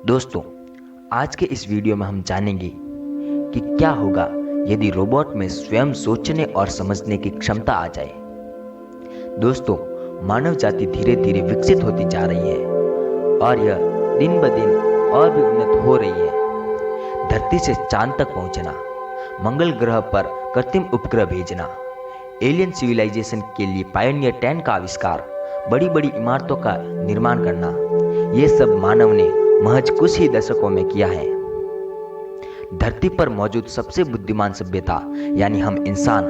दोस्तों, आज के इस वीडियो में हम जानेंगे कि क्या होगा यदि रोबोट में स्वयं सोचने और समझने की क्षमता आ जाए। दोस्तों, मानव जाति धीरे धीरे विकसित होती जा रही है और यह दिन ब दिन और भी उन्नत हो रही है। धरती से चांद तक पहुंचना, मंगल ग्रह पर कृत्रिम उपग्रह भेजना, एलियन सिविलाइजेशन के लिए पायोनियर 10 का आविष्कार, बड़ी बड़ी इमारतों का निर्माण करना, ये सब मानव ने महज कुछ ही दशकों में किया है। धरती पर मौजूद सबसे बुद्धिमान सभ्यता यानी हम इंसान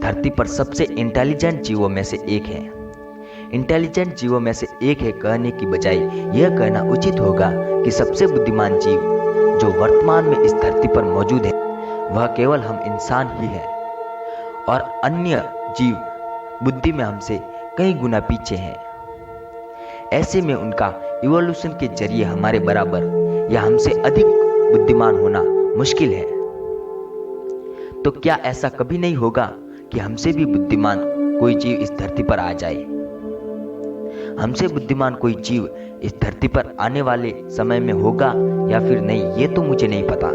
धरती पर सबसे इंटेलिजेंट जीवों में से एक है। इंटेलिजेंट जीवों में से एक है कहने की बजाय यह कहना उचित होगा कि सबसे बुद्धिमान जीव जो वर्तमान में इस धरती पर मौजूद है वह केवल हम इंसान ही है और अन्य जीव बुद्धि में हमसे कई गुना पीछे हैं। ऐसे में उनका इवोल्यूशन के जरिए हमारे बराबर या हमसे अधिक बुद्धिमान होना मुश्किल है। तो क्या ऐसा कभी नहीं होगा कि हमसे भी बुद्धिमान कोई जीव इस धरती पर आ जाए? हमसे बुद्धिमान कोई जीव इस धरती पर आने वाले समय में होगा या फिर नहीं, ये तो मुझे नहीं पता।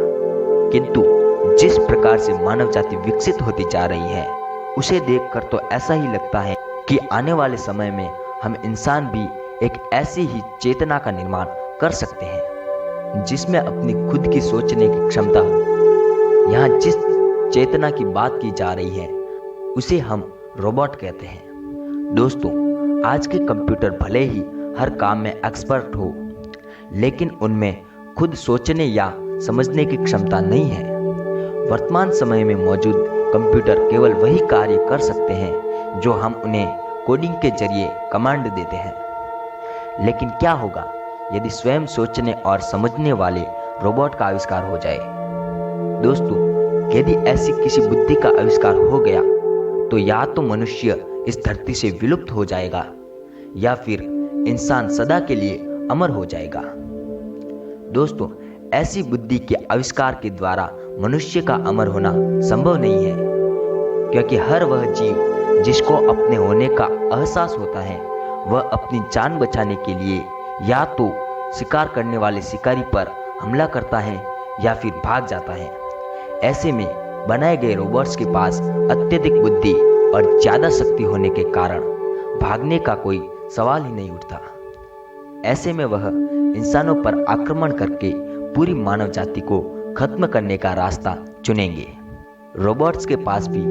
किंतु जिस प्रकार से मानव जाति विकसित होती जा रही है उसे देखकर तो ऐसा ही लगता है कि आने वाले समय में हम इंसान भी एक ऐसी ही चेतना का निर्माण कर सकते हैं जिसमें अपनी खुद की सोचने की क्षमता हो। यहाँ जिस चेतना की बात की जा रही है उसे हम रोबोट कहते हैं। दोस्तों, आज के कंप्यूटर भले ही हर काम में एक्सपर्ट हो, लेकिन उनमें खुद सोचने या समझने की क्षमता नहीं है। वर्तमान समय में मौजूद कंप्यूटर केवल वही कार्य कर सकते हैं जो हम उन्हें कोडिंग के जरिए कमांड देते हैं। लेकिन क्या होगा यदि स्वयं सोचने और समझने वाले रोबोट का आविष्कार हो जाए? दोस्तों, यदि ऐसी किसी बुद्धि का आविष्कार हो गया तो या तो मनुष्य इस धरती से विलुप्त हो जाएगा या फिर इंसान सदा के लिए अमर हो जाएगा। दोस्तों, ऐसी बुद्धि के आविष्कार के द्वारा मनुष्य का अमर होना संभव नहीं है, क्योंकि हर वह जीव जिसको अपने होने का एहसास होता है वह अपनी जान बचाने के लिए या तो शिकार करने वाले शिकारी पर हमला करता है या फिर भाग जाता है। ऐसे में बनाए गए रोबोट्स के पास अत्यधिक बुद्धि और ज्यादा शक्ति होने के कारण भागने का कोई सवाल ही नहीं उठता। ऐसे में वह इंसानों पर आक्रमण करके पूरी मानव जाति को खत्म करने का रास्ता चुनेंगे। रोबोट्स के पास भी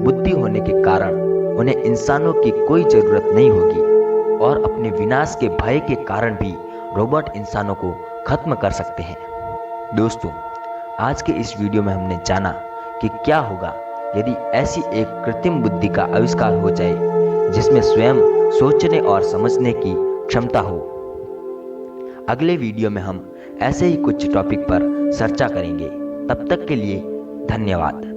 बुद्धि होने के कारण उन्हें इंसानों की कोई जरूरत नहीं होगी और अपने विनाश के भय के कारण भी रोबोट इंसानों को खत्म कर सकते हैं। दोस्तों, आज के इस वीडियो में हमने जाना कि क्या होगा यदि ऐसी एक कृत्रिम बुद्धि का आविष्कार हो जाए जिसमें स्वयं सोचने और समझने की क्षमता हो। अगले वीडियो में हम ऐसे ही कुछ टॉपिक पर चर्चा करेंगे। तब तक के लिए धन्यवाद।